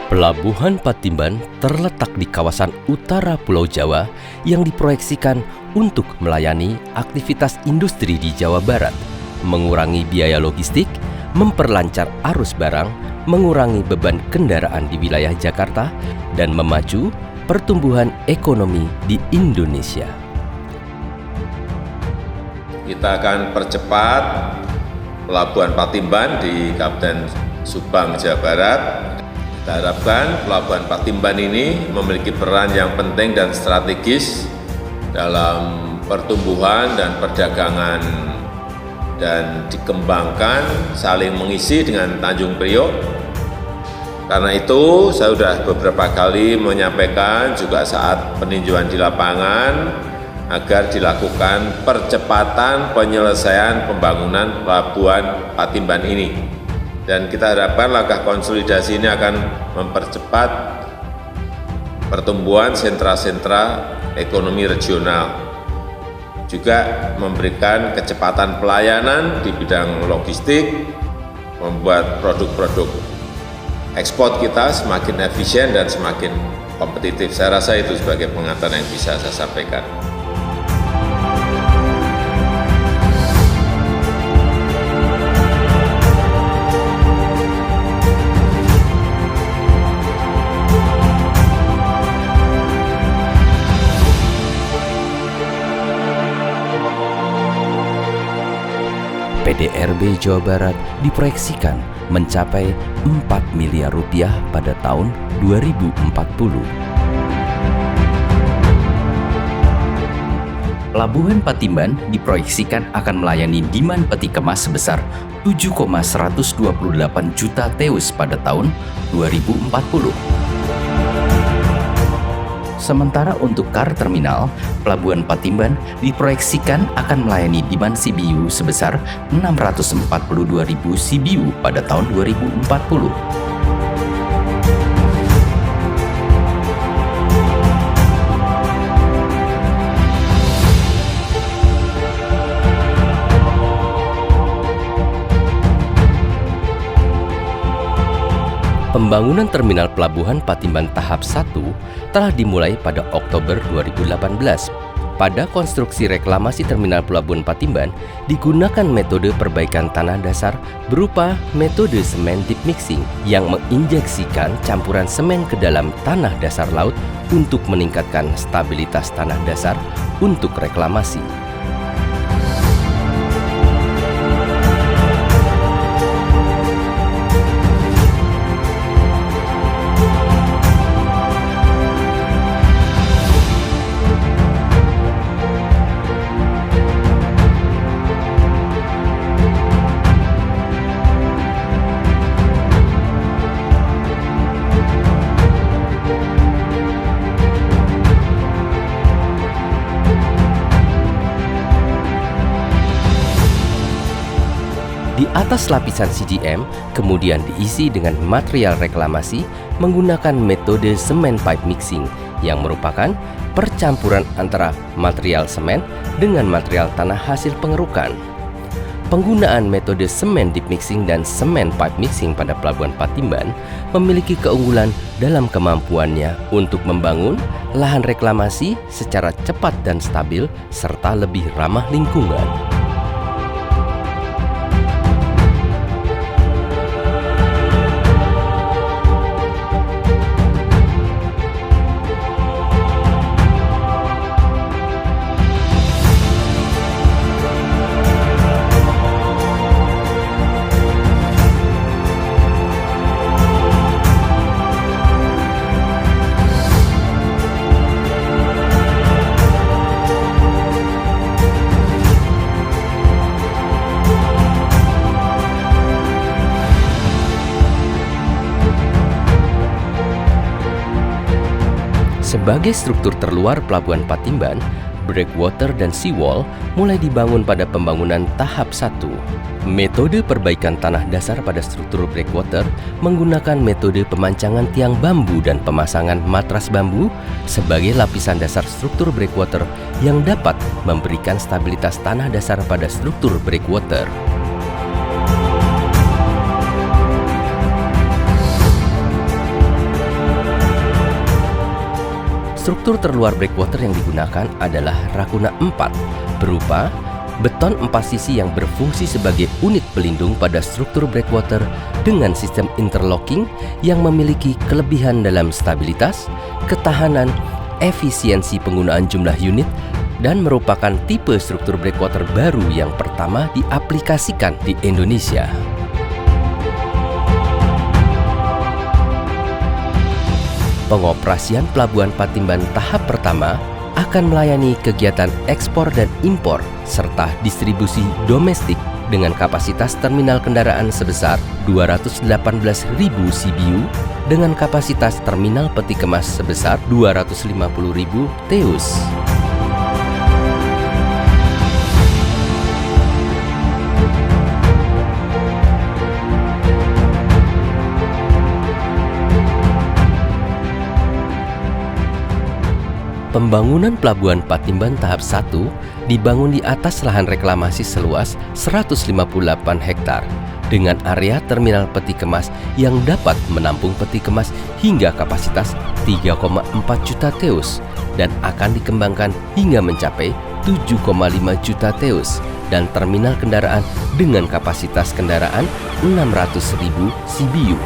Pelabuhan Patimban terletak di kawasan utara Pulau Jawa yang diproyeksikan untuk melayani aktivitas industri di Jawa Barat, mengurangi biaya logistik, memperlancar arus barang, mengurangi beban kendaraan di wilayah Jakarta, dan memacu pertumbuhan ekonomi di Indonesia. Kita akan percepat Pelabuhan Patimban di Kabupaten Subang, Jawa Barat. Kita harapkan Pelabuhan Patimban ini memiliki peran yang penting dan strategis dalam pertumbuhan dan perdagangan dan dikembangkan saling mengisi dengan Tanjung Priok. Karena itu saya sudah beberapa kali menyampaikan juga saat peninjauan di lapangan agar dilakukan percepatan penyelesaian pembangunan Pelabuhan Patimban ini. Dan kita harapkan langkah konsolidasi ini akan mempercepat pertumbuhan sentra-sentra ekonomi regional, juga memberikan kecepatan pelayanan di bidang logistik, membuat produk-produk ekspor kita semakin efisien dan semakin kompetitif. Saya rasa itu sebagai pengantar yang bisa saya sampaikan. PDRB Jawa Barat diproyeksikan mencapai 4 miliar rupiah pada tahun 2040. Pelabuhan Patimban diproyeksikan akan melayani demand peti kemas sebesar 7,128 juta TEUs pada tahun 2040. Sementara untuk kar terminal, Pelabuhan Patimban diproyeksikan akan melayani demand CBU sebesar 642.000 CBU pada tahun 2040. Pembangunan Terminal Pelabuhan Patimban tahap 1 telah dimulai pada Oktober 2018. Pada konstruksi reklamasi Terminal Pelabuhan Patimban digunakan metode perbaikan tanah dasar berupa metode semen deep mixing yang menginjeksikan campuran semen ke dalam tanah dasar laut untuk meningkatkan stabilitas tanah dasar untuk reklamasi. Di atas lapisan CGM kemudian diisi dengan material reklamasi menggunakan metode semen pipe mixing yang merupakan percampuran antara material semen dengan material tanah hasil pengerukan. Penggunaan metode semen deep mixing dan semen pipe mixing pada Pelabuhan Patimban memiliki keunggulan dalam kemampuannya untuk membangun lahan reklamasi secara cepat dan stabil serta lebih ramah lingkungan. Sebagai struktur terluar Pelabuhan Patimban, breakwater dan seawall mulai dibangun pada pembangunan tahap 1. Metode perbaikan tanah dasar pada struktur breakwater menggunakan metode pemancangan tiang bambu dan pemasangan matras bambu sebagai lapisan dasar struktur breakwater yang dapat memberikan stabilitas tanah dasar pada struktur breakwater. Struktur terluar breakwater yang digunakan adalah Rakuna 4 berupa beton 4 sisi yang berfungsi sebagai unit pelindung pada struktur breakwater dengan sistem interlocking yang memiliki kelebihan dalam stabilitas, ketahanan, efisiensi penggunaan jumlah unit, dan merupakan tipe struktur breakwater baru yang pertama diaplikasikan di Indonesia. Pengoperasian Pelabuhan Patimban tahap pertama akan melayani kegiatan ekspor dan impor serta distribusi domestik dengan kapasitas terminal kendaraan sebesar 218.000 CBU dengan kapasitas terminal peti kemas sebesar 250.000 TEUs. Pembangunan Pelabuhan Patimban tahap 1 dibangun di atas lahan reklamasi seluas 158 hektar dengan area terminal peti kemas yang dapat menampung peti kemas hingga kapasitas 3,4 juta TEUs dan akan dikembangkan hingga mencapai 7,5 juta TEUs dan terminal kendaraan dengan kapasitas kendaraan 600.000 CBU.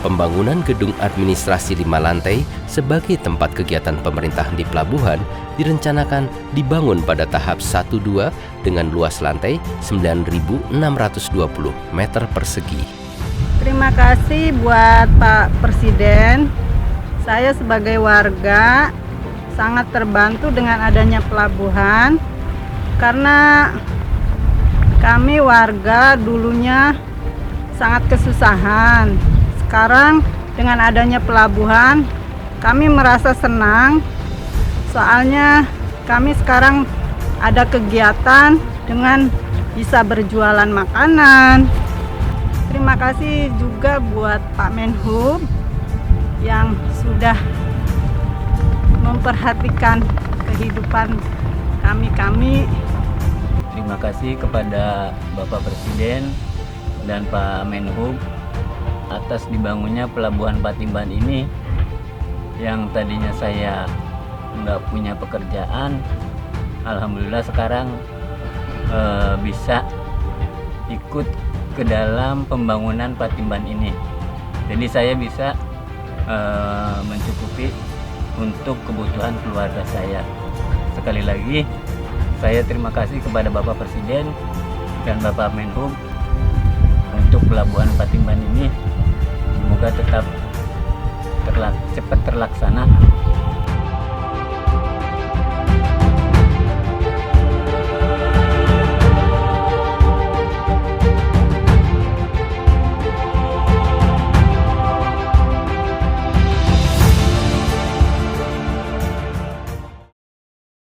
Pembangunan gedung administrasi 5 lantai sebagai tempat kegiatan pemerintahan di pelabuhan direncanakan dibangun pada tahap 1-2 dengan luas lantai 9.620 meter persegi. Terima kasih buat Pak Presiden. Saya sebagai warga sangat terbantu dengan adanya pelabuhan karena kami warga dulunya sangat kesusahan. Sekarang dengan adanya pelabuhan kami merasa senang soalnya kami sekarang ada kegiatan dengan bisa berjualan makanan. Terima kasih juga buat Pak Menhub yang sudah memperhatikan kehidupan kami. Terima kasih kepada Bapak Presiden dan Pak Menhub atas dibangunnya Pelabuhan Patimban ini yang tadinya saya nggak punya pekerjaan. Alhamdulillah sekarang bisa ikut ke dalam pembangunan Patimban ini. Jadi saya bisa mencukupi untuk kebutuhan keluarga saya. Sekali lagi saya terima kasih kepada Bapak Presiden dan Bapak Menhub untuk Pelabuhan Patimban ini. Semoga tetap cepat terlaksana